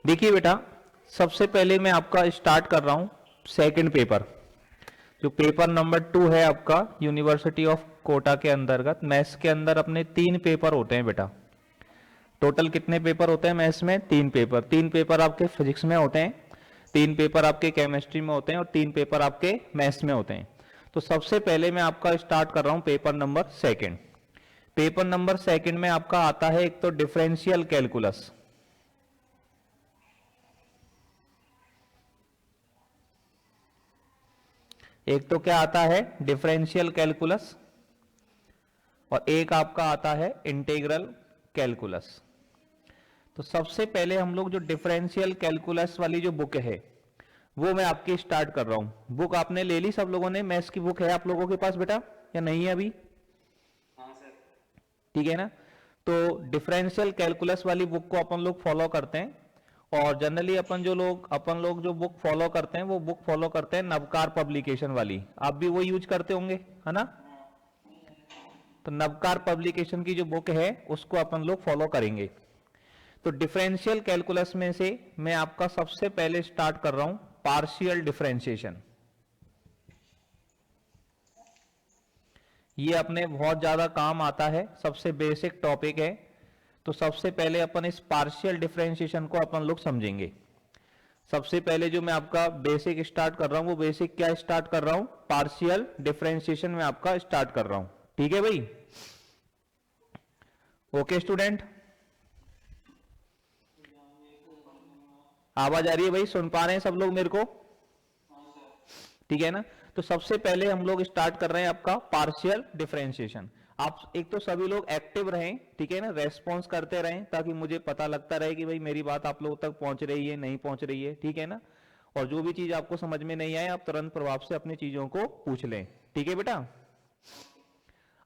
देखिए बेटा, सबसे पहले मैं आपका स्टार्ट कर रहा हूं सेकंड पेपर। जो पेपर नंबर 2 है आपका यूनिवर्सिटी ऑफ कोटा के अंतर्गत मैथ्स के अंदर अपने 3 पेपर होते हैं बेटा। टोटल कितने पेपर होते हैं मैथ्स में? 3 पेपर। 3 पेपर आपके फिजिक्स में होते हैं, 3 पेपर आपके केमिस्ट्री में होते हैं और 3 पेपर आपके मैथ्स में होते हैं। तो सबसे पहले मैं आपका स्टार्ट कर रहा हूं paper number second. Paper number second में आपका आता है एक तो डिफरेंशियल कैलकुलस, एक तो क्या आता है डिफरेंशियल कैलकुलस और एक आपका आता है इंटीग्रल कैलकुलस। तो सबसे पहले हम लोग जो डिफरेंशियल कैलकुलस वाली जो बुक है वो मैं आपकी स्टार्ट कर रहा हूं। बुक आपने ले ली? सब लोगों ने मैथ्स की बुक है आप लोगों के पास बेटा या नहीं है अभी? हाँ सर। ठीक है ना। तो डिफरेंशियल कैलकुलस वाली बुक को अपन लोग फॉलो करते हैं और जनरली अपन लोग जो बुक फॉलो करते हैं वो बुक फॉलो करते हैं नवकार पब्लिकेशन वाली। आप भी वो यूज करते होंगे है ना? तो नवकार पब्लिकेशन की जो बुक है उसको अपन लोग फॉलो करेंगे। तो डिफरेंशियल कैलकुलस में से मैं आपका सबसे पहले स्टार्ट कर रहा हूं पार्शियल डिफरेंशिएशन। ये अपने बहुत ज्यादा काम आता है, सबसे बेसिक टॉपिक है। तो सबसे पहले अपन इस पार्शियल डिफरेंशिएशन को अपन लोग समझेंगे। सबसे पहले जो मैं आपका बेसिक स्टार्ट कर रहा हूं वो बेसिक क्या स्टार्ट कर रहा हूं? पार्शियल डिफरेंशिएशन में आपका स्टार्ट कर रहा हूं। ठीक है भाई? ओके स्टूडेंट, आवाज आ रही है भाई? सुन पा रहे हैं सब लोग मेरे को? ठीक है ना। तो सबसे पहले हम लोग स्टार्ट कर रहे हैं आपका पार्शियल डिफरेंशिएशन। आप एक तो सभी लोग एक्टिव रहें, ठीक है ना, रेस्पॉन्स करते रहें ताकि मुझे पता लगता रहे कि भाई मेरी बात आप लोगों तक पहुंच रही है नहीं पहुंच रही है। ठीक है ना। और जो भी चीज आपको समझ में नहीं आए आप तुरंत प्रभाव से अपनी चीजों को पूछ लें। ठीक है बेटा।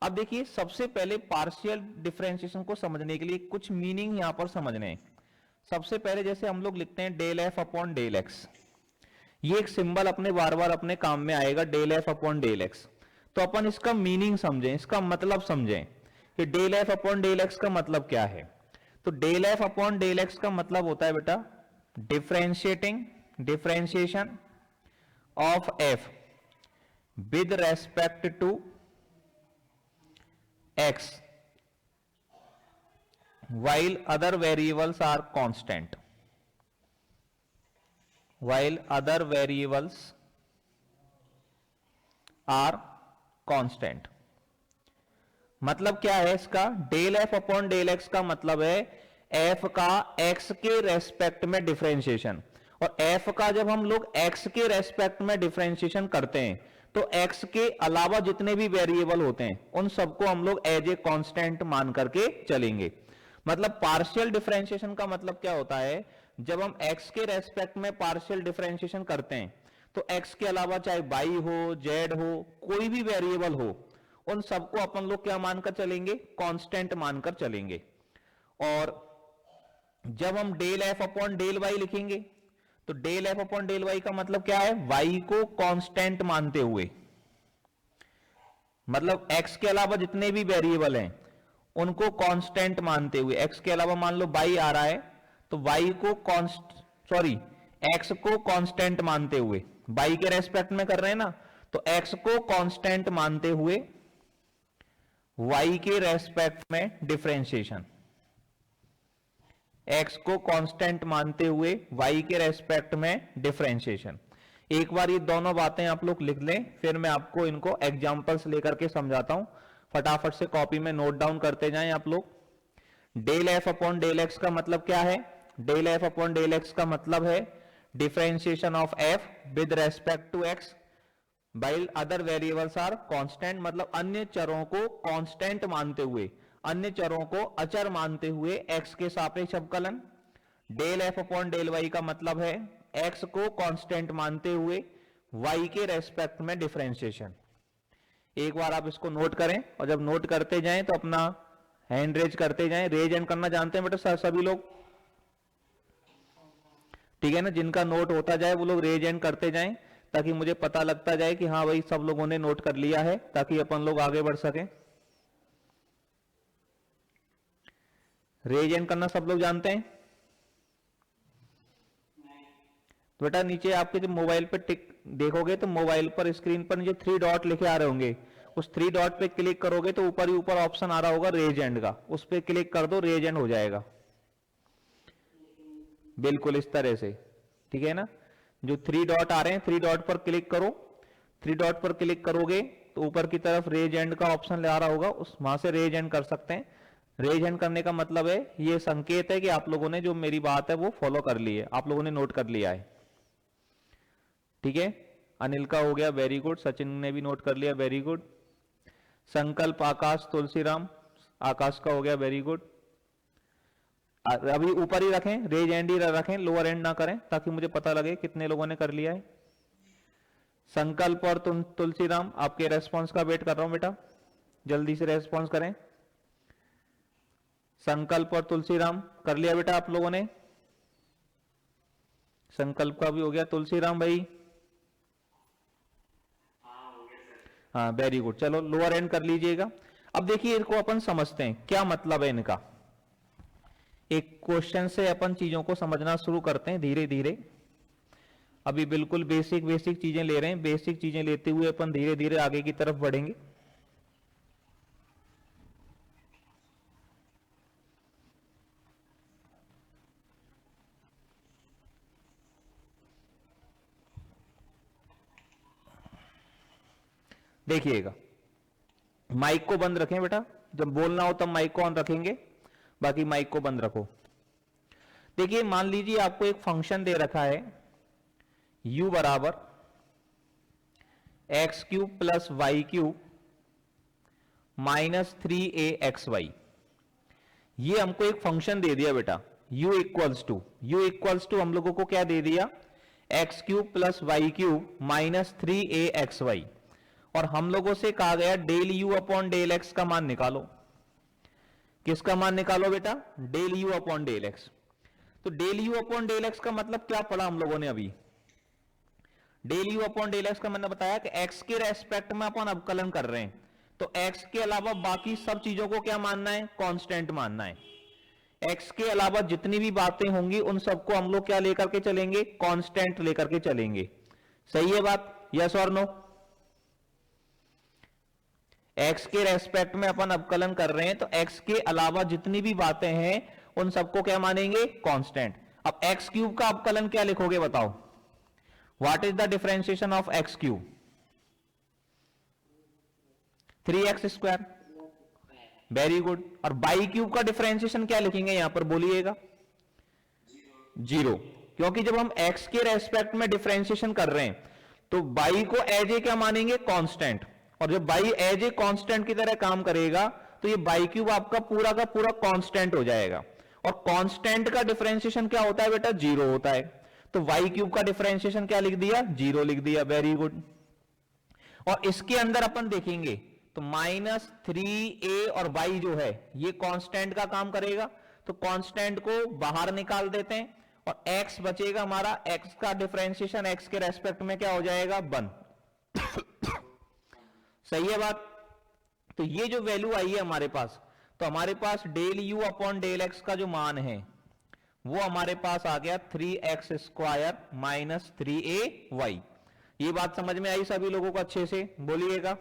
अब देखिए, सबसे पहले पार्शियल डिफरेंशिएशन को समझने के लिए कुछ मीनिंग यहां पर समझने हैं। सबसे पहले जैसे हम लोग लिखते हैं del f upon del x, ये एक सिंबल अपने बार बार अपने काम में आएगा, del f upon del x. तो अपन इसका मीनिंग समझें, इसका मतलब समझें कि del f upon del x का मतलब क्या है। तो del f upon del x का मतलब होता है बेटा differentiation of f with respect to x while other variables are constant, while other variables are constant। मतलब क्या है इसका? Del f upon del x का मतलब है एफ का एक्स के रेस्पेक्ट में डिफरेंशिएशन। और एफ का जब हम लोग एक्स के रेस्पेक्ट में डिफरेंशिएशन करते हैं तो एक्स के अलावा जितने भी वेरिएबल होते हैं उन सबको हम लोग एज ए कांस्टेंट मान करके चलेंगे। मतलब पार्शियल डिफरेंशिएशन का मतलब क्या होता है? जब हम एक्स के रेस्पेक्ट में पार्शियल डिफरेंशिएशन करते हैं तो एक्स के अलावा चाहे वाई हो जेड हो कोई भी वेरिएबल हो उन सबको अपन लोग क्या मानकर चलेंगे? कांस्टेंट मानकर चलेंगे। और जब हम del f upon del y लिखेंगे तो del f upon del y का मतलब क्या है? वाई को कांस्टेंट मानते हुए, मतलब एक्स के अलावा जितने भी वेरिएबल हैं उनको कांस्टेंट मानते हुए। एक्स के अलावा मान लो वाई आ रहा है तो वाई को एक्स को कांस्टेंट मानते हुए, वाई के रेस्पेक्ट में कर रहे हैं ना, तो एक्स को कांस्टेंट मानते हुए वाई के रेस्पेक्ट में डिफरेंशिएशन, एक्स को कांस्टेंट मानते हुए वाई के रेस्पेक्ट में डिफरेंशिएशन। एक बार ये दोनों बातें आप लोग लिख लें, फिर मैं आपको इनको एग्जांपल्स लेकर के समझाता हूं। फटाफट से कॉपी में नोट डाउन करते जाएं आप लोग। Del f upon del x का मतलब क्या है? Del f upon del x का मतलब है differentiation of f with respect to x while other variables are constant. मतलब अन्य चरों को कांस्टेंट मानते हुए, अन्य चरों को अचर मानते हुए एक्स के सापेक्ष अवकलन। Del f upon del y का मतलब है एक्स को कांस्टेंट मानते हुए वाई के रेस्पेक्ट में डिफरेंशिएशन। एक बार आप इसको नोट करें और जब नोट करते जाएं तो अपना हैंड रेज करते जाएं। रेज एंड करना जानते हैं बेटा सभी लोग? ठीक है ना। जिनका नोट होता जाए वो लोग रेज एंड करते जाएं ताकि मुझे पता लगता जाए कि हाँ भाई सब लोगों ने नोट कर लिया है, ताकि अपन लोग आगे बढ़ सकें। रेज एंड करना सब लोग जानते हैं? तो बेटा नीचे आपके जब मोबाइल पे टिक देखोगे तो मोबाइल पर स्क्रीन पर नीचे 3 डॉट लिखे आ रहे होंगे, उस 3 डॉट पे क्लिक करोगे तो ऊपर ही ऊपर ऑप्शन आ रहा होगा रेज एंड का, उस पे क्लिक कर दो, रेज एंड हो जाएगा। बिल्कुल इस तरह से, ठीक है ना। जो 3 डॉट आ रहे हैं 3 डॉट पर क्लिक करो, 3 डॉट पर क्लिक करोगे तो ऊपर की तरफ रेज एंड का ऑप्शन आ रहा होगा, उस वहां से रेज एंड कर सकते हैं। रेज हैंड करने का मतलब है, ये संकेत है कि आप लोगों ने जो मेरी बात है वो फॉलो कर ली है, आप लोगों ने नोट कर लिया है, ठीक है। अनिल का हो गया, वेरी गुड। सचिन ने भी नोट कर लिया, वेरी गुड। संकल्प, आकाश, तुलसीराम, आकाश का हो गया, वेरी गुड। अभी ऊपर ही रखें, रेज एंड ही रखें, लोअर एंड ना करें, ताकि मुझे पता लगे कितने लोगों ने कर लिया है। संकल्प और तुलसीराम, आपके रेस्पॉन्स का वेट कर रहा हूं बेटा, जल्दी से रेस्पॉन्स करें। संकल्प और तुलसीराम कर लिया बेटा आप लोगों ने? संकल्प का भी हो गया, तुलसीराम भाई? हाँ वेरी गुड। चलो लोअर एंड कर लीजिएगा। अब देखिए इनको अपन समझते हैं क्या मतलब है इनका। एक क्वेश्चन से अपन चीजों को समझना शुरू करते हैं धीरे धीरे। अभी बिल्कुल बेसिक बेसिक चीजें ले रहे हैं, बेसिक चीजें लेते हुए अपन धीरे धीरे आगे की तरफ बढ़ेंगे। देखिएगा, माइक को बंद रखें बेटा, जब बोलना हो तब माइक को ऑन रखेंगे, बाकी माइक को बंद रखो। देखिए मान लीजिए आपको एक फंक्शन दे रखा है u बराबर x cube plus y cube minus 3axy। ये हमको एक फंक्शन दे दिया बेटा, u इक्वल्स टू हम लोगों को क्या दे दिया, x cube plus y cube minus 3axy। और हम लोगों से कहा गया del u upon del x का मान निकालो। किसका मान निकालो बेटा? Del u upon del x. तो del u upon del x का मतलब क्या पढ़ा हम लोगों ने अभी? Del u upon del x का मैंने बताया कि एक्स के रेस्पेक्ट में अपन अवकलन कर रहे हैं, तो एक्स के अलावा बाकी सब चीजों को क्या मानना है? कांस्टेंट मानना है। एक्स के अलावा जितनी भी बातें होंगी उन सबको हम लोग क्या लेकर के चलेंगे? कांस्टेंट लेकर के चलेंगे। सही है बात? यस और नो? एक्स के रेस्पेक्ट में अपन अवकलन कर रहे हैं, तो एक्स के अलावा जितनी भी बातें हैं उन सबको क्या मानेंगे? कांस्टेंट। अब एक्स क्यूब का अवकलन क्या लिखोगे बताओ? What is the differentiation of x cube? 3x square. Very good. और बाई क्यूब का डिफरेंशिएशन क्या लिखेंगे यहां पर बोलिएगा? 0। क्योंकि जब हम x के रेस्पेक्ट में डिफरेंशिएशन कर रहे हैं तो बाई को एज ए क्या मानेंगे? कांस्टेंट। और जब बाई एज ए कांस्टेंट की तरह काम करेगा तो ये बाई क्यूब आपका पूरा का पूरा कांस्टेंट हो जाएगा। और कांस्टेंट का डिफरेंशिएशन क्या होता है बेटा? 0 होता है। तो वाई क्यूब का डिफरेंशिएशन क्या लिख दिया? 0 लिख दिया। Very good. और इसके अंदर अपन देखेंगे तो माइनस 3a और y जो है ये कांस्टेंट का काम करेगा, तो कांस्टेंट को बाहर निकाल देते हैं और x बचेगा हमारा। x का डिफरेंशिएशन x के रेस्पेक्ट में क्या हो जाएगा? 1। सही है बात? तो ये जो वैल्यू आई है हमारे पास, तो हमारे पास del u upon del x का जो मान है वो हमारे पास आ गया 3x स्क्वायर माइनस 3ay। ये बात समझ में आई सभी लोगों को? अच्छे से बोलिएगा।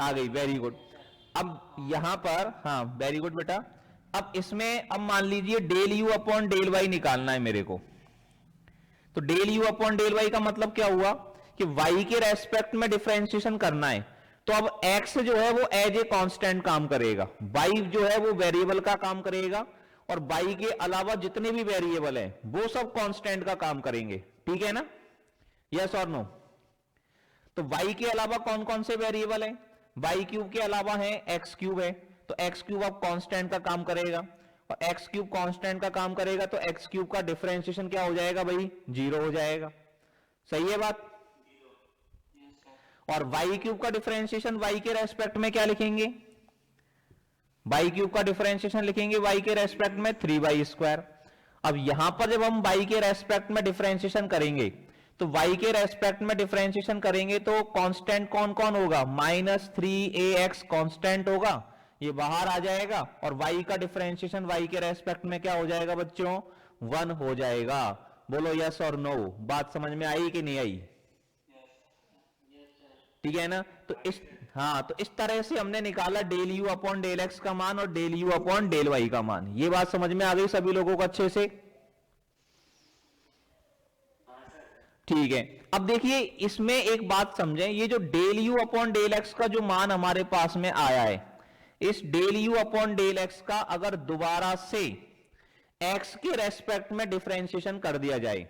आ गई? Very good. अब यहां पर, हाँ वेरी गुड बेटा। अब इसमें अब मान लीजिए del u upon del y निकालना है मेरे को। तो del u upon del y का मतलब क्या हुआ कि y के रेस्पेक्ट में डिफरेंशिएशन करना है, तो अब x जो है वो एज ए कांस्टेंट काम करेगा, y जो है वो वेरिएबल का काम करेगा, और y के अलावा जितने भी वेरिएबल हैं वो सब कांस्टेंट का काम करेंगे। ठीक है ना? यस और नो? तो y के अलावा कौन कौन से वेरिएबल हैं? y क्यूब के अलावा है x क्यूब है, तो x क्यूब अब कांस्टेंट का काम करेगा, और x क्यूब कांस्टेंट का काम करेगा तो x क्यूब का डिफरेंशिएशन क्या हो जाएगा भाई? 0 हो जाएगा। सही है बात? और y क्यूब का डिफरेंशिएशन y के रेस्पेक्ट में क्या लिखेंगे? y क्यूब का डिफरेंशिएशन लिखेंगे y के रेस्पेक्ट में 3y स्क्वायर। अब यहां पर जब हम y के रेस्पेक्ट में डिफरेंशिएशन करेंगे तो y के रेस्पेक्ट में डिफरेंशिएशन करेंगे तो कांस्टेंट कौन कौन होगा? माइनस 3ax कांस्टेंट होगा, ये बाहर आ जाएगा, और y का डिफरेंशिएशन y के रेस्पेक्ट में क्या हो जाएगा बच्चों? 1 हो जाएगा। बोलो यस और नो, बात समझ में आई कि नहीं आई? ठीक है ना? तो इस तरह से हमने निकाला del u upon del x का मान और del u upon del y का मान। ये बात समझ में आ गई सभी लोगों को अच्छे से? ठीक है। अब देखिए इसमें एक बात समझें, ये जो del u upon del x का जो मान हमारे पास में आया है, इस del u upon del x का अगर दोबारा से एक्स के रेस्पेक्ट में डिफरेंशिएशन कर दिया जाए,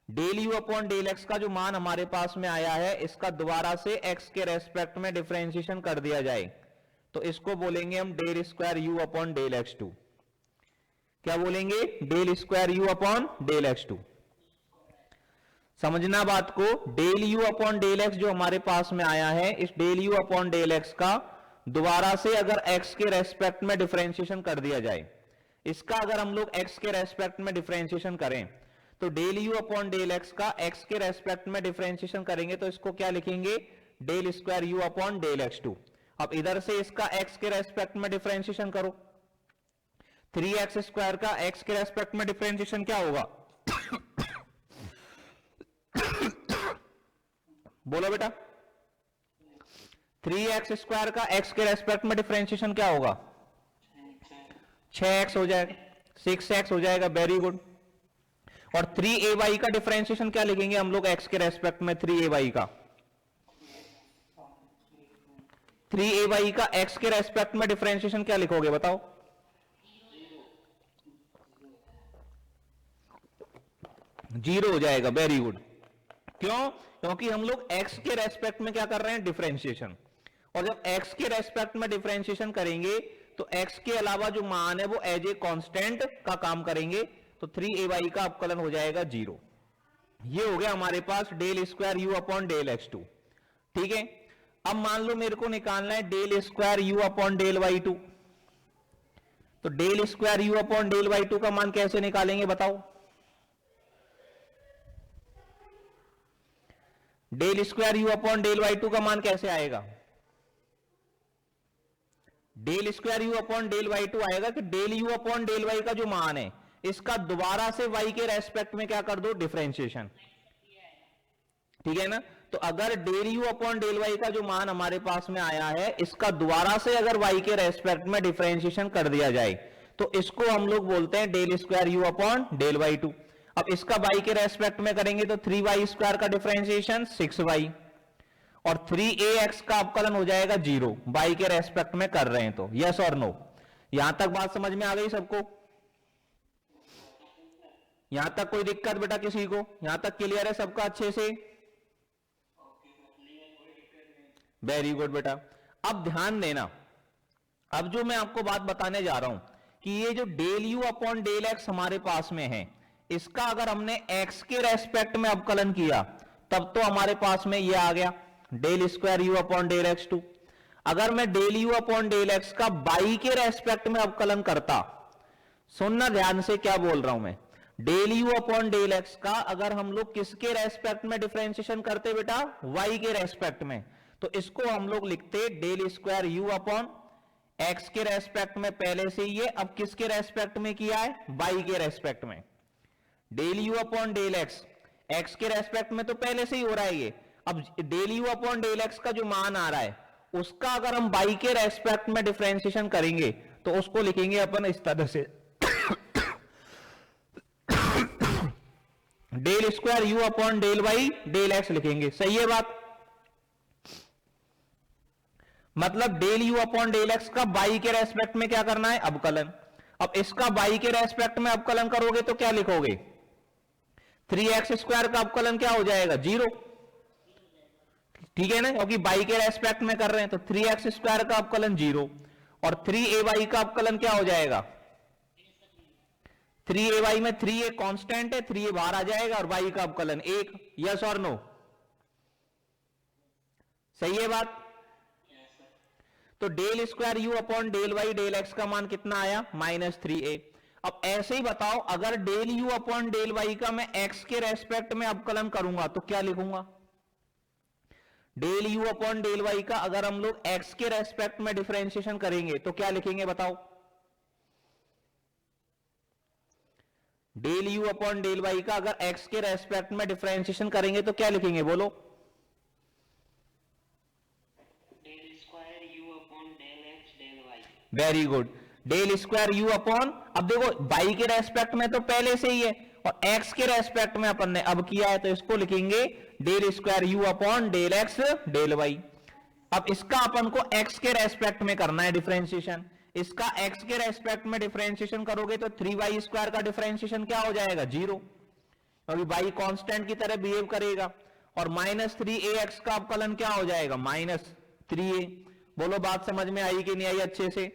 del u upon del x का जो मान हमारे पास में आया है इसका दोबारा से एक्स के रेस्पेक्ट में डिफरेंशिएशन कर दिया जाए, तो इसको बोलेंगे हम del square u upon del x two. क्या बोलेंगे? Del square u upon del x two. समझना बात को, del u upon del x जो हमारे पास में आया है, इस del u upon del x का दोबारा से अगर एक्स के रेस्पेक्ट में डिफरेंशिएशन कर दिया जाए, इसका अगर हम लोग एक्स के रेस्पेक्ट में डिफरेंशिएशन करें, तो del u upon del x का एक्स के रेस्पेक्ट में डिफरेंशिएशन करेंगे तो इसको क्या लिखेंगे? Del square u upon del x two. अब इधर से इसका एक्स के रेस्पेक्ट में डिफरेंशिएशन करो, 3x स्क्वायर का एक्स के रेस्पेक्ट में डिफरेंशिएशन क्या होगा? बोलो बेटा, 3x स्क्वायर का x के रेस्पेक्ट में डिफरेंशिएशन क्या होगा? 6x हो जाएगा, 6x हो जाएगा। Very good. और 3ay का डिफरेंशिएशन क्या लिखेंगे हम लोग x के रेस्पेक्ट में? 3ay का 3ay का x के रेस्पेक्ट में डिफरेंशिएशन क्या लिखोगे बताओ? 0 हो जाएगा। Very good. क्यों? क्योंकि हम लोग x के रेस्पेक्ट में क्या कर रहे हैं? डिफरेंशिएशन। और जब x के रेस्पेक्ट में डिफरेंशिएशन करेंगे तो x के अलावा जो मान है वो एज ए कांस्टेंट का काम करेंगे, तो 3ay का अवकलन हो जाएगा 0। ये हो गया हमारे पास del square u upon del x two. ठीक है। अब मान लो मेरे को निकालना है del square u upon del y two, तो del square u upon del y two का मान कैसे निकालेंगे बताओ? Del square u upon del y two का मान कैसे आएगा? Del square u upon del y two आएगा कि del u upon del y का जो मान है इसका दोबारा से y के रेस्पेक्ट में क्या कर दो? डिफरेंशिएशन। ठीक है ना? तो अगर del u upon del y का जो मान हमारे पास में आया है इसका दोबारा से अगर y के रेस्पेक्ट में डिफरेंशिएशन कर दिया जाए तो इसको हम लोग बोलते हैं del square u upon del y two. अब इसका y के रेस्पेक्ट में करेंगे तो 3y स्क्वायर का डिफरेंशिएशन 6y और 3ax का अवकलन हो जाएगा 0, y के रेस्पेक्ट में कर रहे हैं तो। यस और नो? यहां तक बात समझ में आ गई सबको? यहां तक कोई दिक्कत बेटा किसी को? यहां तक क्लियर है सबका अच्छे से? वेरी गुड बेटा। अब ध्यान देना, अब जो मैं आपको बात बताने जा रहा हूं कि ये जो del u upon del x हमारे पास में है, इसका अगर हमने x के रेस्पेक्ट में अवकलन किया तब तो हमारे पास में ये आ गया del square u upon del x two. अगर मैं del u upon del x का y के रेस्पेक्ट में अवकलन करता, सुनना ध्यान से क्या बोल रहा हूं मैं, del u upon del x का अगर हम लोग किसके रेस्पेक्ट में डिफरेंशिएशन करते बेटा? y के रेस्पेक्ट में, तो इसको हम लोग लिखते del square u upon x के रेस्पेक्ट में पहले से ही है, अब किसके रेस्पेक्ट में किया है? y के रेस्पेक्ट में। Del u upon del x के रेस्पेक्ट में तो पहले से ही हो रहा है ये। अब del u upon del x का जो मान आ रहा है उसका अगर हम y के रेस्पेक्ट में डिफरेंशिएशन करेंगे तो उसको लिखेंगे अपन इस तरह से del square u upon del y del x लिखेंगे। सही है बात? मतलब del u upon del x का y के रेस्पेक्ट में क्या करना है? अवकलन। अब इसका y के रेस्पेक्ट में अवकलन करोगे तो क्या लिखोगे? 3x स्क्वायर का अवकलन क्या हो जाएगा? 0। ठीक है ना? क्योंकि y के रेस्पेक्ट में कर रहे हैं तो 3x स्क्वायर का अवकलन 0 और 3ay का अवकलन क्या हो जाएगा? 3ay में 3a कांस्टेंट है, 3a बाहर आ जाएगा और y का अवकलन 1। यस और नो? सही है बात? तो del square u upon del y del x का मान कितना आया? -3a। अब ऐसे ही बताओ, अगर del u upon del y का मैं x के रेस्पेक्ट में अवकलन करूंगा तो क्या लिखूंगा? Del u upon del y का अगर हम लोग x के रेस्पेक्ट में डिफरेंशिएशन करेंगे तो क्या लिखेंगे बताओ? Del u upon del y का अगर एक्स के रेस्पेक्ट में डिफरेंशिएशन करेंगे तो क्या लिखेंगे बोलो? Del square u upon del x del y. Very good, del square u upon, अब देखो वाई के रेस्पेक्ट में तो पहले से ही है और एक्स के रेस्पेक्ट में अपन ने अब किया है, तो इसको लिखेंगे del square u upon del x del y. अब इसका अपन को एक्स के रेस्पेक्ट में करना है डिफरेंशिएशन, इसका एक्स के रेस्पेक्ट में डिफरेंशिएशन करोगे तो 3y स्क्वायर का डिफरेंशिएशन क्या हो जाएगा? 0, क्योंकि y कांस्टेंट की तरह बिहेव करेगा। और -3ax का अवकलन क्या हो जाएगा? -3a। बोलो बात समझ में आई कि नहीं आई? अच्छे से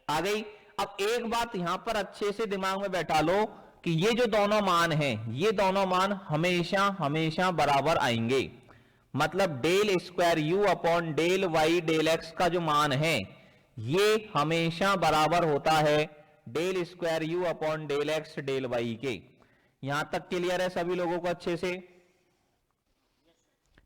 आ गई। अब एक बात यहां पर अच्छे से दिमाग में बैठा लो कि ये जो दोनों मान हैं, ये दोनों मान हमेशा हमेशा बराबर आएंगे। मतलब del square u upon del y del x का जो मान है ये हमेशा बराबर होता है del square u upon del x del y के। यहां तक क्लियर है सभी लोगों को अच्छे से?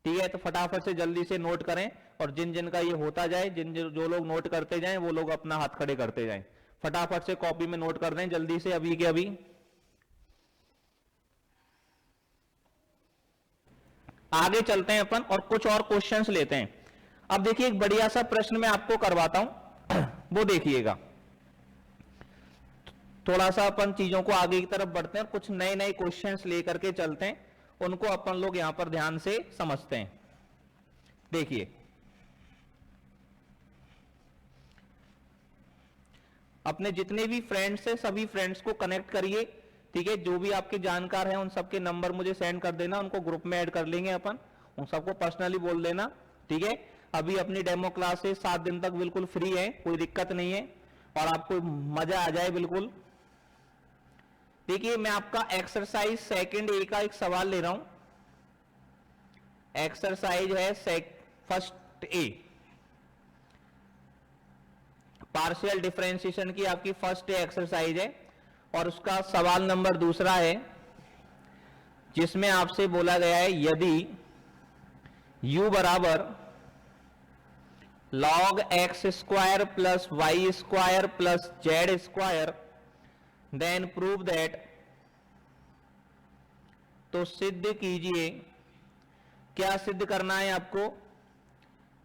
ठीक है, तो फटाफट से जल्दी से नोट करें और जिन जिन का ये होता जाए, जो लोग नोट करते जाएं वो लोग अपना हाथ खड़े करते जाएं। फटाफट से कॉपी में नोट कर दें जल्दी से, अभी के अभी। आगे चलते हैं अपन और कुछ और क्वेश्चंस लेते हैं। अब देखिए एक बढ़िया सा प्रश्न मैं आपको करवाता हूं, वो देखिएगा। थोड़ा सा अपन चीजों को आगे की तरफ बढ़ते हैं, कुछ नए नए क्वेश्चंस लेकर के चलते हैं, उनको अपन लोग यहां पर ध्यान से समझते हैं। देखिए अपने जितने भी फ्रेंड्स हैं सभी फ्रेंड्स को कनेक्ट करिए, ठीक है? जो भी आपके जानकार हैं उन सबके नंबर मुझे सेंड कर देना, उनको ग्रुप में ऐड कर लेंगे अपन, उन सबको पर्सनली बोल देना, ठीक है? अभी अपनी डेमो क्लासेस 7 दिन तक बिल्कुल फ्री है, कोई दिक्कत नहीं है और आपको मजा आ जाए बिल्कुल। देखिए मैं आपका एक्सरसाइज सेकंड ए का एक सवाल ले रहा हूं। एक्सरसाइज है फर्स्ट ए, पार्शियल डिफरेंशिएशन की आपकी फर्स्ट ए एक्सरसाइज है और उसका सवाल नंबर दूसरा है जिसमें आपसे बोला गया है यदि u बराबर log x square plus y square plus z square then prove that, तो सिद्ध कीजिए। क्या सिद्ध करना है आपको?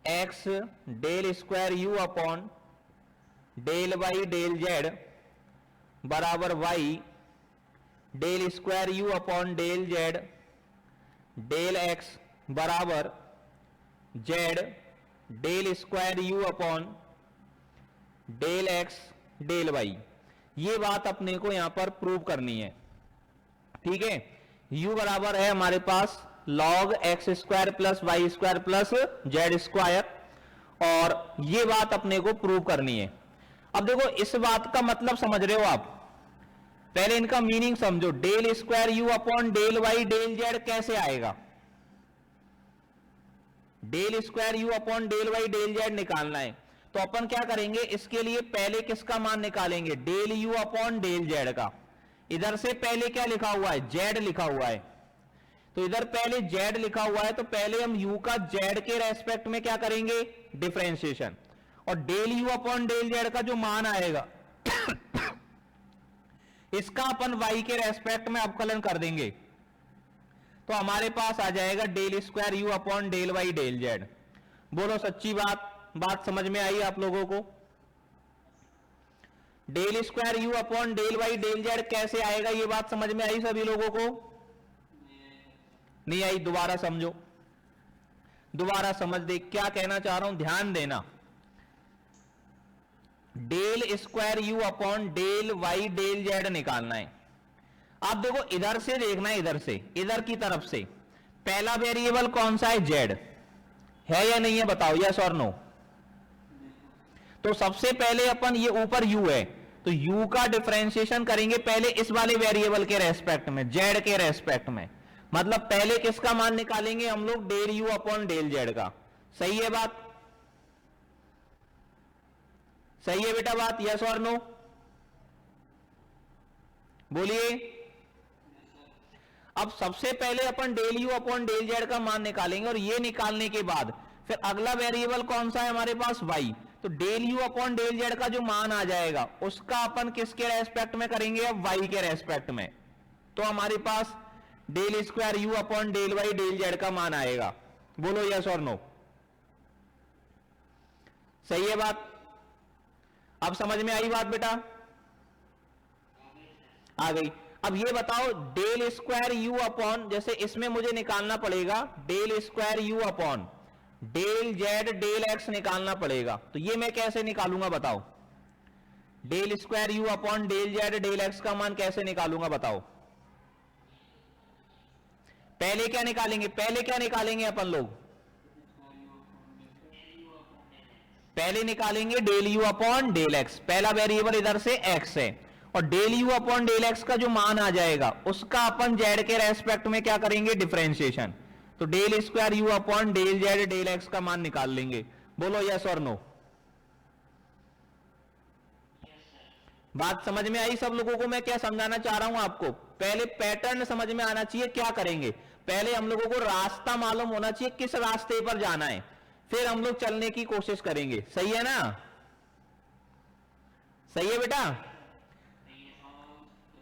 x del square u upon del y del z बराबर y del square u upon del z del x बराबर z del square u upon del x del y। ये बात अपने को यहां पर प्रूव करनी है, ठीक है? u बराबर है हमारे पास log x square plus y square plus z square और ये बात अपने को प्रूव करनी है। अब देखो इस बात का मतलब समझ रहे हो आप? पहले इनका मीनिंग समझो। Del square u upon del y del z कैसे आएगा? Del square u upon del y del z निकालना है तो अपन क्या करेंगे, इसके लिए पहले किसका मान निकालेंगे? Del u upon del z का। इधर से पहले क्या लिखा हुआ है? जेड लिखा हुआ है, तो इधर पहले जेड लिखा हुआ है तो पहले हम यू का जेड के रेस्पेक्ट में क्या करेंगे? डिफरेंशिएशन। और del u upon del z का जो मान आएगा इसका अपन y के रेस्पेक्ट में अवकलन कर देंगे तो हमारे पास आ जाएगा del square u upon del y del z. बोलो सच्ची बात समझ में आई आप लोगों को? Del square u upon del y del z कैसे आएगा, ये बात समझ में आई सभी लोगों को? नहीं आई? दोबारा समझो, दोबारा समझ दे क्या कहना चाह रहा हूं, ध्यान देना। Del square u upon del y del z निकालना है। आप देखो इधर से देखना है, इधर से, इधर की तरफ से पहला वेरिएबल कौन सा है? जेड है या नहीं है बताओ, यस और नो? तो सबसे पहले अपन ये ऊपर u है तो u का डिफरेंशिएशन करेंगे पहले इस वाले वेरिएबल के रेस्पेक्ट में, जेड के रेस्पेक्ट में। मतलब पहले किसका मान निकालेंगे हम लोग? Del u upon del z का। सही है बात? सही है बेटा बात, यस और नो? बोलिए। अब सबसे पहले अपन del u upon del z का मान निकालेंगे और ये निकालने के बाद फिर अगला वेरिएबल कौन सा है हमारे पास? y। तो del u upon del z का जो मान आ जाएगा उसका अपन किसके रेस्पेक्ट में करेंगे, अब वाई के रेस्पेक्ट में। तो हमारे पास del square u upon del y del z का मान आएगा। बोलो यस और नो, सही है बात? अब समझ में आई बात बेटा? आ गई। अब ये बताओ डेल स्क्वायर यू अपॉन, जैसे इसमें मुझे निकालना पड़ेगा del square u upon del z del x निकालना पड़ेगा, तो ये मैं कैसे निकालूंगा बताओ? Del square u upon del z del x का मान कैसे निकालूंगा बताओ? पहले क्या निकालेंगे, पहले क्या निकालेंगे अपन लोग? पहले निकालेंगे del u upon del x, पहला वेरिएबल इधर से एक्स है, और del u upon del x का जो मान आ जाएगा उसका अपन जेड के रेस्पेक्ट में क्या करेंगे, डिफरेंशिएशन। तो del square u upon del z del x का मान निकाल लेंगे। बोलो यस और नो, बात समझ में आई सब लोगों को? मैं क्या समझाना चाह रहा हूं आपको, पहले पैटर्न समझ में आना चाहिए। क्या करेंगे, पहले हम लोगों को रास्ता मालूम होना चाहिए किस रास्ते पर जाना है, फिर हम लोग चलने की कोशिश करेंगे। सही है ना? सही है बेटा?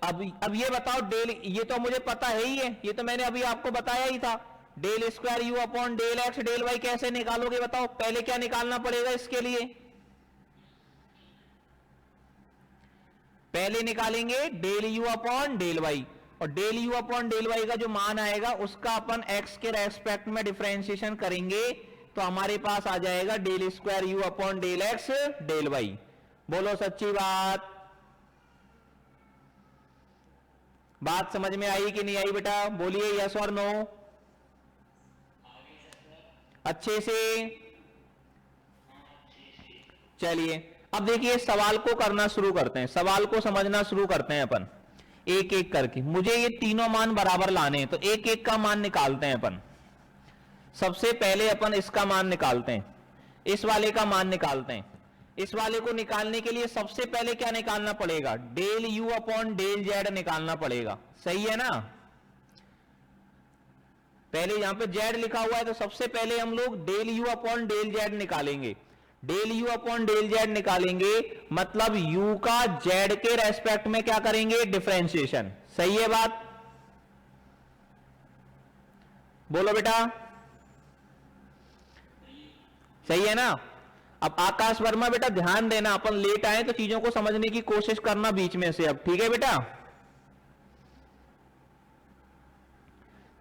अब ये बताओ डेल, ये तो मुझे पता है ही है, ये तो मैंने अभी आपको बताया ही था। Del square u upon del x del y कैसे निकालोगे बताओ? पहले क्या निकालना पड़ेगा इसके लिए? पहले निकालेंगे del u upon del y, और del u upon del y का जो मान आएगा उसका अपन एक्स के रेस्पेक्ट में डिफरेंशिएशन करेंगे, तो हमारे पास आ जाएगा del square u upon del x del y. बोलो सच्ची बात, बात समझ में आई कि नहीं आई बेटा? बोलिए यस और नो अच्छे से। चलिए अब देखिए सवाल को करना शुरू करते हैं, सवाल को समझना शुरू करते हैं अपन एक एक करके। मुझे ये तीनों मान बराबर लाने हैं, तो एक एक का मान निकालते हैं अपन। सबसे पहले अपन इसका मान निकालते हैं, इस वाले का मान निकालते हैं। इस वाले को निकालने के लिए सबसे पहले क्या निकालना पड़ेगा, del u upon del z निकालना पड़ेगा। सही है ना? पहले यहां पे जेड लिखा हुआ है, तो सबसे पहले हम लोग del u upon del z निकालेंगे। Del u upon del z निकालेंगे मतलब यू का जेड के रेस्पेक्ट में क्या करेंगे, डिफरेंशिएशन। सही है बात? बोलो बेटा, सही है ना? अब आकाश वर्मा बेटा ध्यान देना, अपन लेट आए तो चीजों को समझने की कोशिश करना बीच में से अब, ठीक है बेटा?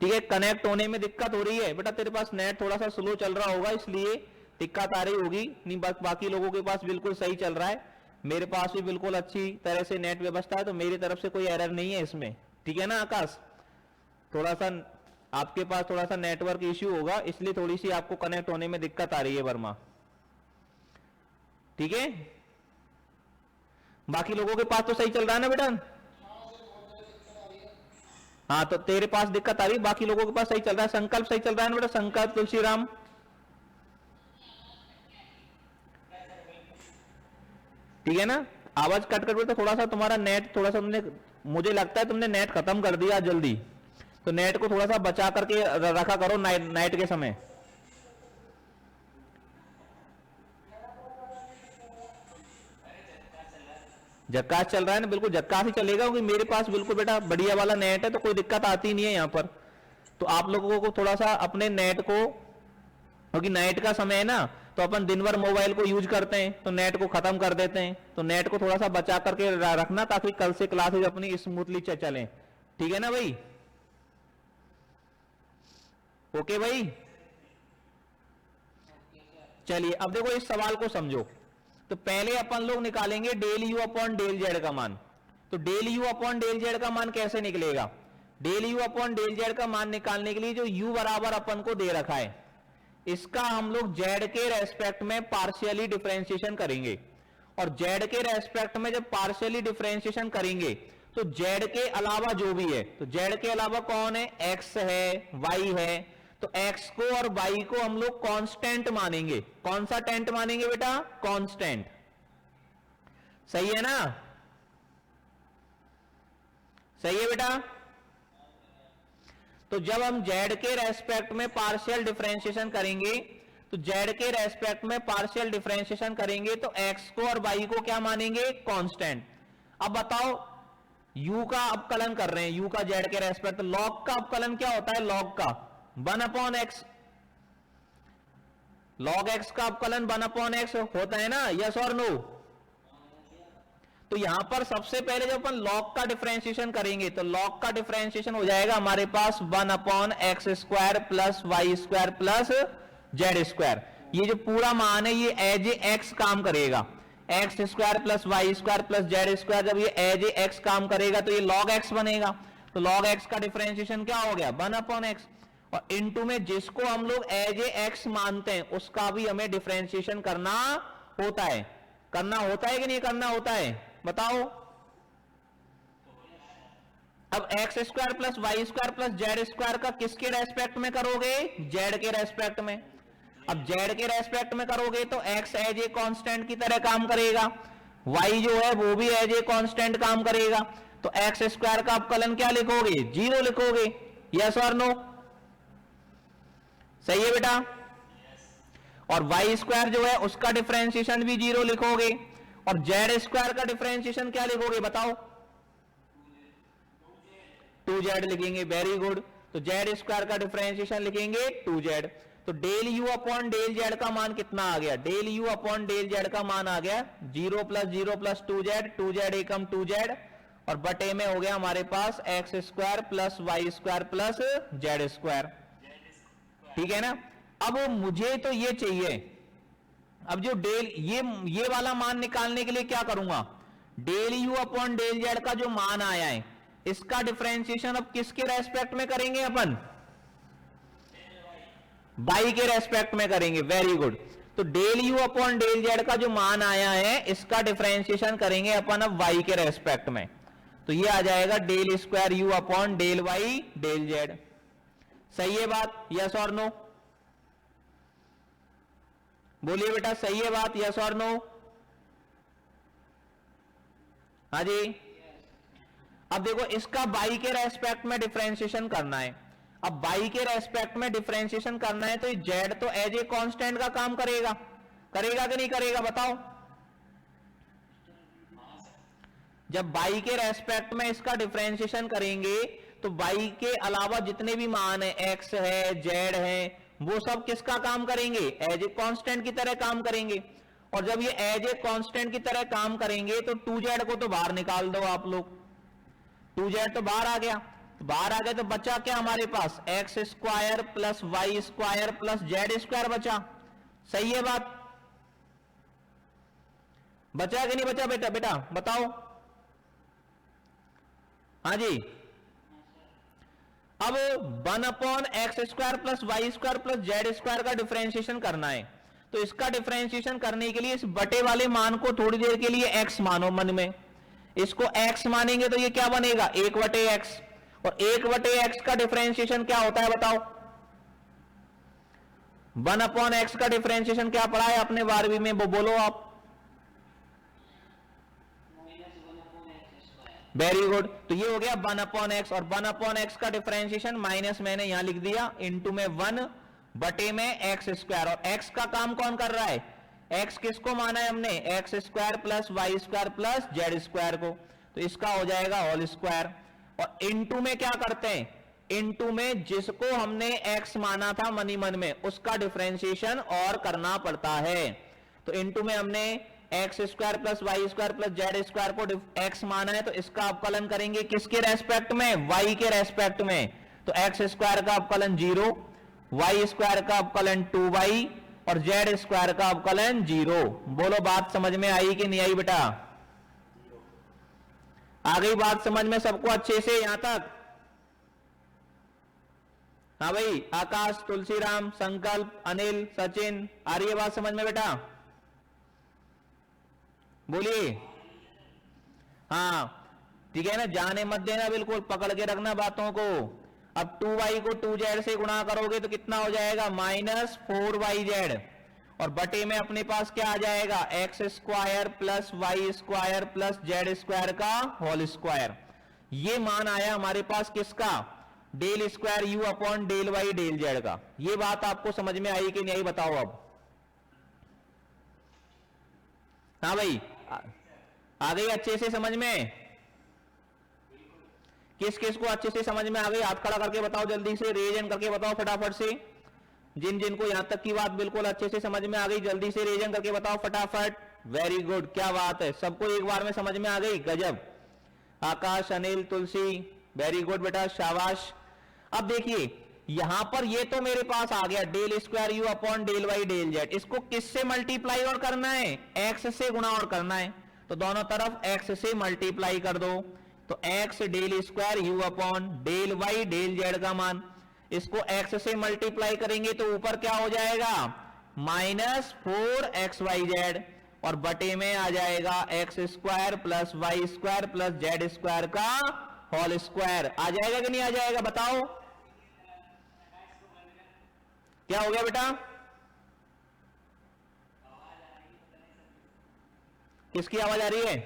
ठीक है, कनेक्ट होने में दिक्कत हो रही है बेटा, तेरे पास नेट थोड़ा सा स्लो चल रहा होगा इसलिए दिक्कत आ रही होगी, नहीं बाकी लोगों के पास बिल्कुल सही चल रहा है। मेरे पास भी बिल्कुल अच्छी तरह से नेट व्यवस्था है, तो मेरी तरफ से कोई एरर नहीं है इसमें, ठीक है ना आकाश? थोड़ा सा आपके पास थोड़ा सा नेटवर्क इश्यू होगा, इसलिए थोड़ी सी आपको कनेक्ट होने में दिक्कत आ रही है वर्मा, ठीक है? बाकी लोगों के पास तो सही चल रहा है ना बेटा? हाँ, तो तेरे पास दिक्कत आ रही है, बाकी लोगों के पास सही चल रहा है। संकल्प सही चल रहा है ना बेटा? संकल्प, तुलसीराम, ठीक है ना? आवाज कट कर बेटा, थोड़ा सा तुम्हारा नेट थोड़ा सा तुमने, मुझे लगता है तुमने नेट खत्म कर दिया जल्दी, तो नेट को थोड़ा सा बचा करके रखा करो नाइट के समय। झक्कास चल रहा है ना? बिल्कुल झक्कास ही चलेगा, क्योंकि मेरे पास बिल्कुल बेटा बढ़िया वाला नेट है, तो कोई दिक्कत आती नहीं है यहाँ पर। तो आप लोगों को थोड़ा सा अपने नेट को, क्योंकि नाइट का समय है ना, तो अपन दिन भर मोबाइल को यूज करते हैं, तो नेट को खत्म कर देते हैं, तो नेट को थोड़ा सा बचा करके रखना, ताकि कल से क्लासेज अपनी स्मूथली चलें, ठीक है ना भाई? ओके भाई, चलिए अब देखो इस सवाल को समझो। तो पहले अपन लोग निकालेंगे del u upon del z का मान। तो del u upon del z का मान कैसे निकलेगा? Del u upon del z का मान निकालने के लिए जो यू बराबर अपन को दे रखा है, इसका हम लोग जेड के रेस्पेक्ट में पार्शियली डिफरेंशिएशन करेंगे, और जेड के रेस्पेक्ट में जब पार्शियली डिफरेंशिएशन करेंगे तो जेड के अलावा जो भी है, तो जेड के अलावा कौन है, एक्स है, वाई है, तो एक्स को और वाई को हम लोग कांस्टेंट मानेंगे। कौन सा टेंट मानेंगे बेटा? कांस्टेंट। सही है ना? सही है बेटा? तो जब हम जेड के रेस्पेक्ट में पार्शियल डिफरेंशिएशन करेंगे तो जेड के रेस्पेक्ट में पार्शियल डिफरेंशिएशन करेंगे तो एक्स को और वाई को क्या मानेंगे, कांस्टेंट। अब बताओ u का अवकलन कर रहे हैं, u का जेड के रेस्पेक्ट, तो लॉग का अवकलन क्या होता है, लॉग का 1/x, लॉग x का अवकलन 1/x होता है ना, यस और नो। तो यहां पर सबसे पहले जब अपन लॉग का डिफरेंशिएशन करेंगे तो लॉग का डिफरेंशिएशन हो जाएगा हमारे पास 1/x² plus y² plus z²। ये जो पूरा मान है ये एज ए एक्स काम करेगा, x² plus y² plus z², जब ये एज ए एक्स काम करेगा तो ये log x बनेगा। तो log x का डिफरेंशिएशन क्या हो गया, 1/x। और इनटू में जिसको हम लोग एज ए एक्स मानते हैं उसका भी हमें डिफरेंशिएशन करना होता है। करना होता है कि नहीं करना होता है, बताओ। अब x² plus y² plus z² का किसके रेस्पेक्ट में करोगे, z के रेस्पेक्ट में। अब z के रेस्पेक्ट में करोगे तो x एज ए कांस्टेंट की तरह काम करेगा, y जो है वो भी एज ए कांस्टेंट काम करेगा। तो x² का अवकलन क्या लिखोगे, 0 लिखोगे, यस और नो, सही है बेटा। और y² जो है उसका डिफरेंशिएशन भी 0 लिखोगे, और z² का डिफरेंशिएशन क्या लिखोगे बताओ, 2z लिखेंगे, वेरी गुड। तो z² का डिफरेंशिएशन लिखेंगे 2z। तो del u upon del z का मान कितना आ गया, del u upon del z का मान आ गया 0 प्लस 0 प्लस 2z, 2z एकम 2z, और बटे में हो गया हमारे पास x² plus y² plus z²। ठीक है ना। अब मुझे तो ये चाहिए, अब जो डेल ये वाला मान निकालने के लिए क्या करूंगा, del u upon del z का जो मान आया है इसका डिफरेंशिएशन अब किसके रेस्पेक्ट में करेंगे अपन, y के रेस्पेक्ट में करेंगे, वेरी गुड। तो del u upon del z का जो मान आया है इसका डिफरेंशिएशन करेंगे अपन अब y के रेस्पेक्ट में। तो ये आ जाएगा del square u upon del y del z। सही है बात, यस और नो, बोलिए बेटा, सही है बात, यस और नो। हाँ जी। अब देखो इसका y के रेस्पेक्ट में डिफरेंशिएशन करना है। अब y के रेस्पेक्ट में डिफरेंशिएशन करना है तो ये z तो एज ए कांस्टेंट का काम करेगा, करेगा कि नहीं करेगा बताओ। जब y के रेस्पेक्ट में इसका डिफरेंशिएशन करेंगे तो y के अलावा जितने भी मान है, x है, z है, वो सब किसका काम करेंगे, एज ए कांस्टेंट की तरह काम करेंगे। और जब ये एज ए कांस्टेंट की तरह काम करेंगे तो 2z को तो बाहर निकाल दो आप लोग, 2z तो बाहर आ गया, बाहर आ गया तो बचा क्या हमारे पास, x² plus y² plus z² बचा। सही है बात, बचा कि नहीं बचा बेटा, बेटा बताओ। हाँ जी। अब 1/x² plus y² plus z² का डिफरेंशिएशन करना है। तो इसका डिफरेंशिएशन करने के लिए इस बटे वाले मान को थोड़ी देर के लिए x मानो मन में, इसको x मानेंगे तो ये क्या बनेगा, 1/x। और 1/x का डिफरेंशिएशन क्या होता है बताओ, 1/x का डिफरेंशिएशन क्या पढ़ा है आपने 12वीं में, वो बोलो आप। Very good. तो ये हो गया 1/x, और 1/x का डिफरेंशिएशन माइनस मैंने यहां लिख दिया, इनटू में 1 बटे में x²। और x का काम कौन कर रहा है, x किसको माना है हमने, x² plus y² plus z² को। तो इसका हो जाएगा होल स्क्वायर। और इनटू में क्या करते हैं, इनटू में जिसको हमने x माना था मनी मन में उसका डिफरेंशिएशन और करना पड़ता है। तो इनटू में हमने x² plus y² plus z² को x माना है तो इसका अवकलन करेंगे किसके रेस्पेक्ट में, y के रेस्पेक्ट में। तो x² का अवकलन 0, y² का अवकलन 2y और z² का अवकलन 0। बोलो बात समझ में आई कि नहीं आई बेटा, आ गई बात समझ में सबको अच्छे से यहां तक। हाँ भाई, आकाश, तुलसीराम, संकल्प, अनिल, सचिन, आ रही है बात समझ में बेटा, बोलिए। हाँ ठीक है ना, जाने मत देना, बिल्कुल पकड़ के रखना बातों को। अब 2y को 2z से गुणा करोगे तो कितना हो जाएगा, -4yz। और बटे में अपने पास क्या आ जाएगा, x² plus y² plus z² का होल स्क्वायर। ये मान आया हमारे पास किसका, del square u upon del y del z का। ये बात आपको समझ में आई कि नहीं आई बताओ अब। हाँ भाई, आ गई अच्छे से समझ में? किस किस को अच्छे से समझ में आ गई? हाथ खड़ा करके बताओ जल्दी से, रेज हैंड करके बताओ फटाफट से। जिन जिनको यहां तक की बात बिल्कुल अच्छे से समझ में आ गई जल्दी से रेज हैंड करके बताओ फटाफट। वेरी गुड, क्या बात है, सबको एक बार में समझ में आ गई, गजब। आकाश, अनिल, तुलसी, वेरी गुड बेटा, शाबाश। अब देखिए यहां पर ये तो मेरे पास आ गया del square u upon del y del z. इसको किससे मल्टीप्लाई और करना है? एक्स से गुणा और करना है। तो दोनों तरफ एक्स से मल्टीप्लाई कर दो। तो x del square u upon del y del z का मान, इसको एक्स से मल्टीप्लाई करेंगे तो ऊपर क्या हो जाएगा? -4xyz, और बटे में आ जाएगा x square plus y square plus z square का होल स्क्वायर। आ जाएगा कि नहीं आ जाएगा बताओ? क्या हो गया बेटा? किसकी आवाज आ रही है?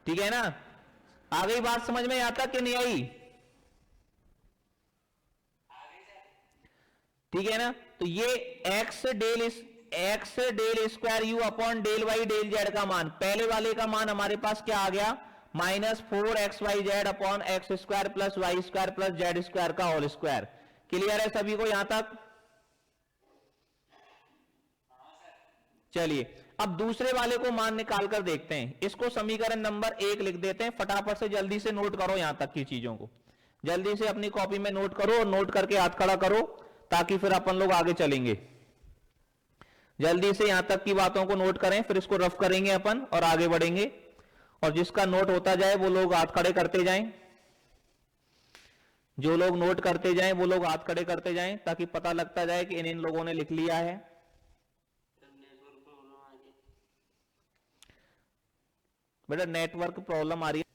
ठीक है ना? आ गई बात समझ में? यहां तक कि नहीं आई? ठीक है ना? तो ये x del square u upon del y del z का मान, पहले वाले का मान हमारे पास क्या आ गया? -4xyz upon x square plus y square plus z square का होल स्क्वायर। क्लियर है सभी को यहां तक? चलिए अब दूसरे वाले को मान निकाल कर देखते हैं। इसको समीकरण नंबर 1 लिख देते हैं। फटाफट से जल्दी से नोट करो यहां तक की चीजों को, जल्दी से अपनी कॉपी में नोट करो, और नोट करके हाथ खड़ा करो ताकि फिर अपन लोग आगे चलेंगे। जल्दी से यहां तक की बातों को नोट करें, फिर इसको रफ करेंगे अपन और आगे बढ़ेंगे। और जिसका नोट होता जाए वो लोग हाथ खड़े करते जाएं, जो लोग नोट करते जाएं वो लोग हाथ खड़े करते जाएं, ताकि पता लगता जाए कि इन लोगों ने लिख लिया है। बेटा नेटवर्क प्रॉब्लम आ रही है,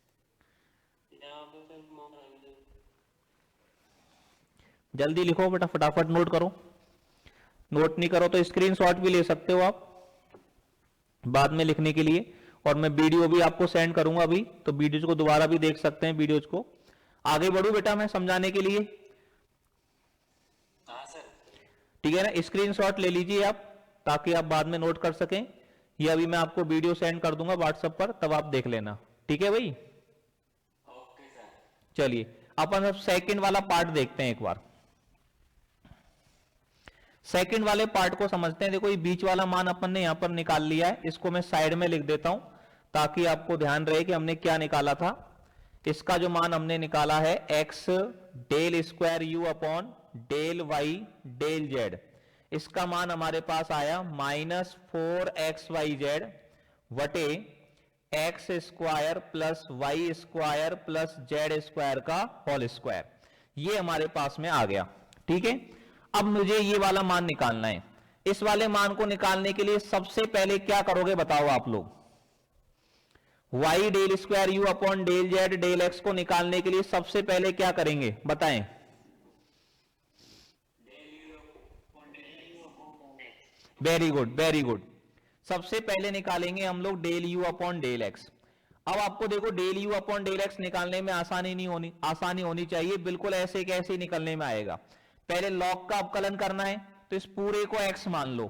जल्दी लिखो बेटा, फटाफट नोट करो। नोट नहीं करो तो स्क्रीनशॉट भी ले सकते हो आप बाद में लिखने के लिए, और मैं वीडियो भी आपको सेंड करूंगा अभी, तो वीडियोज को दोबारा भी देख सकते हैं वीडियोज को। आगे बढ़ू बेटा मैं समझाने के लिए? ठीक है ना? स्क्रीनशॉट ले लीजिए आप ताकि आप बाद में नोट कर सकें। ये अभी मैं आपको वीडियो सेंड कर दूंगा व्हाट्सएप पर, तब आप देख लेना। ठीक है भाई? Okay sir. चलिए अपन अब सेकंड वाला पार्ट देखते हैं एक बार। सेकंड वाले पार्ट को समझते हैं। देखो ये बीच वाला मान अपन ने यहां पर निकाल लिया है, इसको मैं साइड में लिख देता हूं ताकि आपको ध्यान रहे कि हमने क्या निकाला था। इसका जो मान हमने निकाला है x del square u upon del y del z, इसका मान हमारे पास आया -4xyz वटे x square plus y square plus z square का होल स्क्वायर। ये हमारे पास में आ गया। ठीक है, अब मुझे ये वाला मान निकालना है। इस वाले मान को निकालने के लिए सबसे पहले क्या करोगे बताओ आप लोग? y del square u upon del z del x को निकालने के लिए सबसे पहले क्या करेंगे बताएं? Very good, very good. सबसे पहले निकालेंगे हम लोग del u upon del x. अब आपको देखो del u upon del x निकालने में आसानी होनी चाहिए, बिल्कुल ऐसे कैसे निकलने में आएगा। पहले लॉग का अवकलन करना है, तो इस पूरे को x मान लो,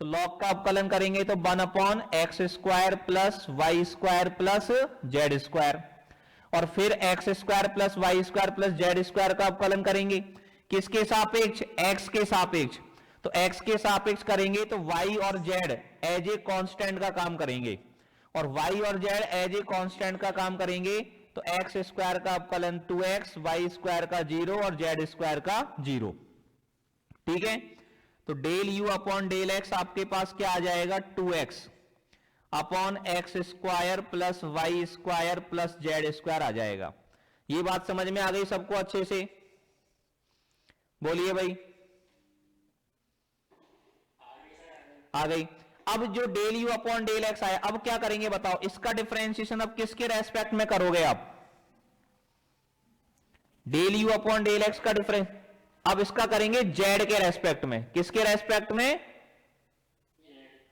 तो लॉग का अवकलन करेंगे तो 1 upon x square plus y square plus z square, और फिर x square plus y square plus z square का अवकलन करेंगे किसके सापेक्ष? x के सापेक्ष। तो x के सापेक्ष करेंगे तो y और z एज ए कांस्टेंट का काम करेंगे, और y और z एज ए कांस्टेंट का काम करेंगे तो एक्स स्क्वायर का अवकलन 2x, वाई स्क्वायर का 0 और जेड स्क्वायर का 0। ठीक है, तो del u upon del x आपके पास क्या आ जाएगा? 2x upon x square plus y square plus z square आ जाएगा। ये बात समझ में आ गई सबको अच्छे से? बोलिए भाई, आ गई। अब जो del u upon del x आया, अब क्या करेंगे बताओ? इसका डिफरेंशिएशन अब किसके रेस्पेक्ट में करोगे आप? Del u upon del x का डिफरेंस अब इसका करेंगे जेड के रेस्पेक्ट में। किसके रेस्पेक्ट में?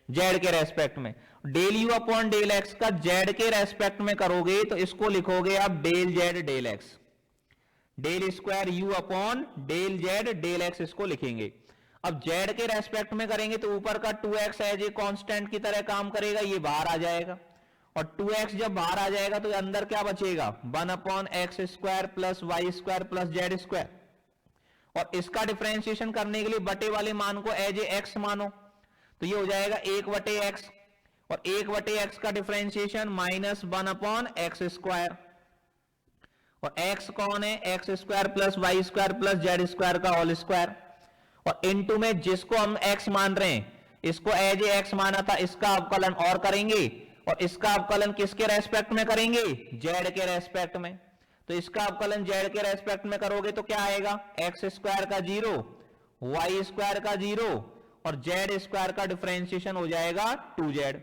जेड के रेस्पेक्ट में। Del u upon del x का जेड के रेस्पेक्ट में करोगे तो इसको लिखोगे आप del z del x, del square u upon del z del x इसको लिखेंगे। अब जेड के रेस्पेक्ट में करेंगे तो ऊपर का 2x एज ए कांस्टेंट की तरह काम करेगा, ये बाहर आ जाएगा, और 2x जब बाहर आ जाएगा तो अंदर क्या बचेगा, 1/x² plus y square plus z square. और इसका डिफरेंशिएशन करने के लिए बटे वाले मान को एज ए एक्स मानो, तो ये हो जाएगा 1/x, और 1/x का डिफरेंशिएशन -1/x², और x कौन है, x² plus y square plus z square का होल स्क्वायर, और इनटू में जिसको हम x मान रहे हैं इसको एज ए एक्स माना था, इसका अवकलन और करेंगे, और इसका अवकलन किसके रेस्पेक्ट में करेंगे, जेड के रेस्पेक्ट में। तो इसका अवकलन जेड के रेस्पेक्ट में करोगे तो क्या आएगा, x² का 0, y² का 0, और जेड स्क्वायर का डिफरेंशिएशन हो जाएगा 2z।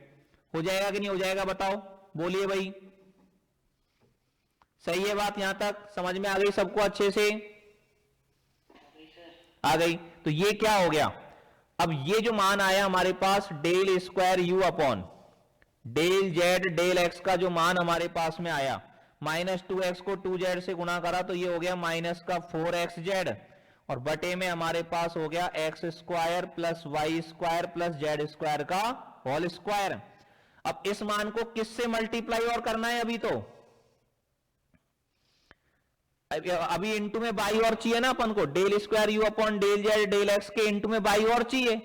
हो जाएगा कि नहीं हो जाएगा, बताओ, बोलिए भाई। सही है बात, यहां तक समझ में आ गई सबको अच्छे से, आ गई। तो ये क्या हो गया, अब ये जो मान आया हमारे पास del square u upon del z del x का जो मान हमारे पास में आया, -2x को 2z से गुणा करा तो ये हो गया -4xz, और बटे में हमारे पास हो गया x² plus y² plus z² का होल स्क्वायर। अब इस मान को किससे मल्टीप्लाई और करना है, अभी इनटू में बाई और चाहिए ना अपन को, del square u upon del z del x के इनटू में बाई और चाहिए,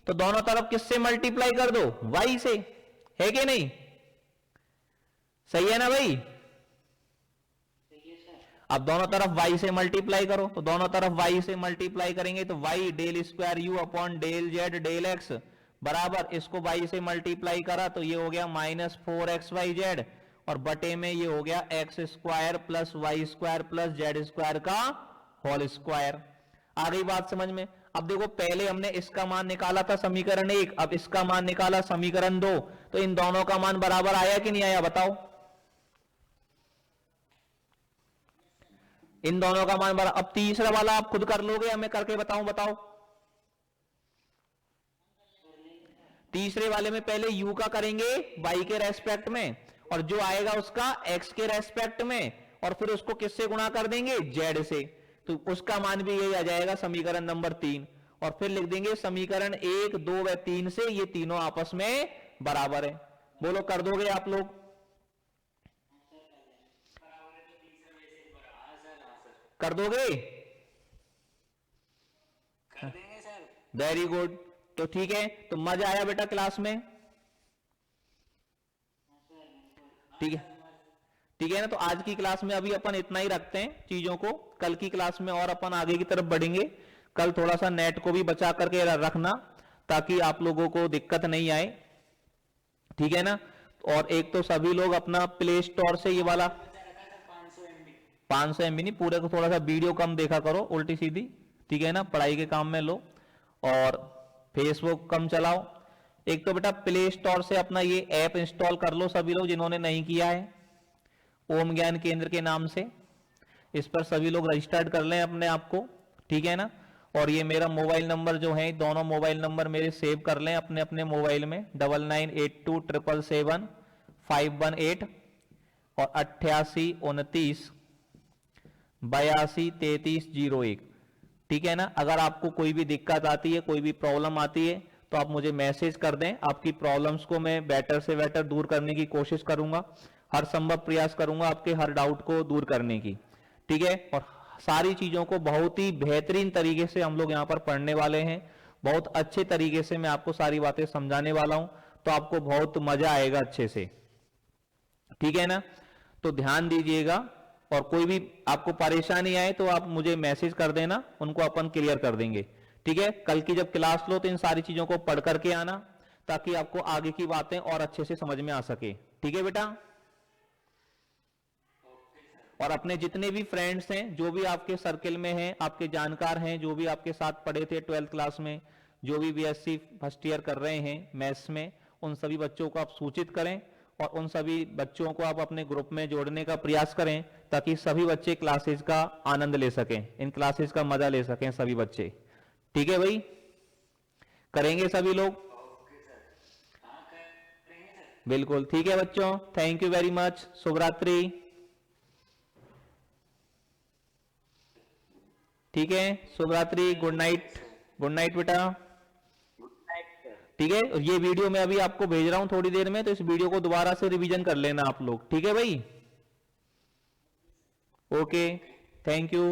तो दोनों तरफ किससे मल्टीप्लाई कर दो, y से, है कि नहीं, सही है ना भाई। अब दोनों तरफ y से मल्टीप्लाई करो, तो दोनों तरफ y से मल्टीप्लाई करेंगे तो y del square u upon del z del x बराबर, इसको y से मल्टीप्लाई करा तो ये हो गया -4xyz, और बटे में ये हो गया x² plus y² plus z² का होल स्क्वायर। आ गई बात समझ में। अब देखो पहले हमने इसका मान निकाला था समीकरण 1, अब इसका मान निकाला समीकरण 2, तो इन दोनों का मान बराबर आया कि नहीं आया, बताओ। इन दोनों का मान बराबर। अब तीसरा वाला आप खुद कर लोगे या मैं करके बताऊं, बताओ। तीसरे वाले में पहले u का करेंगे y के रेस्पेक्ट में, और जो आएगा उसका x के रेस्पेक्ट में, और फिर उसको किससे गुणा कर देंगे, z से, तो उसका मान भी यही आ जाएगा समीकरण नंबर 3, और फिर लिख देंगे समीकरण 1, 2 व 3 से ये तीनों आपस में बराबर है। बोलो कर दोगे आप लोग, कर दोगे, कर देंगे सर। Very good. तो ठीक है, तो मजा आया बेटा क्लास में, ठीक है, ठीक है ना। तो आज की क्लास में अभी अपन इतना ही रखते हैं चीजों को, कल की क्लास में और अपन आगे की तरफ बढ़ेंगे। कल थोड़ा सा नेट को भी बचा करके रखना ताकि आप लोगों को दिक्कत नहीं आए, ठीक है ना। और एक तो सभी लोग अपना प्ले स्टोर से ये वाला 500 MB नहीं, पूरे को थोड़ा सा वीडियो कम देखा करो उल्टी सीधी, ठीक है ना, पढ़ाई के काम में लो, और फेसबुक कम चलाओ। एक तो बेटा प्ले स्टोर से अपना ये ऐप इंस्टॉल कर लो सभी लोग जिन्होंने नहीं किया है, ओम ज्ञान केंद्र के नाम से, इस पर सभी लोग रजिस्टर्ड कर लें अपने आप को, ठीक है ना। और ये मेरा मोबाइल नंबर जो है, दोनों मोबाइल नंबर मेरे सेव कर लें अपने अपने मोबाइल में, 9982777518 और 8829823301, ठीक है ना। अगर आपको कोई भी दिक्कत आती है, कोई भी प्रॉब्लम आती है, तो आप मुझे मैसेज कर दें, आपकी प्रॉब्लम्स को मैं बेटर से बेटर दूर करने की कोशिश करूंगा, हर संभव प्रयास करूंगा आपके हर डाउट को दूर करने की, ठीक है। और सारी चीजों को बहुत ही बेहतरीन तरीके से हम लोग यहाँ पर पढ़ने वाले हैं, बहुत अच्छे तरीके से मैं आपको सारी बातें समझाने वाला हूं, तो आपको बहुत मजा आएगा अच्छे से, ठीक है ना। तो ध्यान दीजिएगा, और कोई भी आपको परेशानी आए तो आप मुझे मैसेज कर देना, उनको अपन क्लियर कर देंगे, ठीक है। कल की जब क्लास लो तो इन सारी चीजों को पढ़ करके आना ताकि आपको आगे की बातें और अच्छे से समझ में आ सके, ठीक है बेटा। और अपने जितने भी फ्रेंड्स हैं, जो भी आपके सर्किल में हैं, आपके जानकार हैं, जो भी आपके साथ पढ़े थे 12th क्लास में, जो भी BSc फर्स्ट ईयर कर रहे हैं मैथ्स में, उन सभी बच्चों को आप सूचित करें, और उन सभी बच्चों को आप अपने ग्रुप में जोड़ने का प्रयास करें ताकि सभी बच्चे क्लासेस का आनंद ले सकें, इन क्लासेस का मजा ले सकें सभी बच्चे, ठीक है भाई। करेंगे सभी लोग, बिल्कुल ठीक है बच्चों, थैंक यू वेरी मच, शुभ रात्रि, ठीक है, शुभ रात्रि, गुड नाइट। गुड नाइट बेटा। Good night sir. ठीक है, और ये वीडियो मैं अभी आपको भेज रहा हूं थोड़ी देर में, तो इस वीडियो को दोबारा से रिवीजन कर लेना आप लोग, ठीक है भाई। Okay, thank you.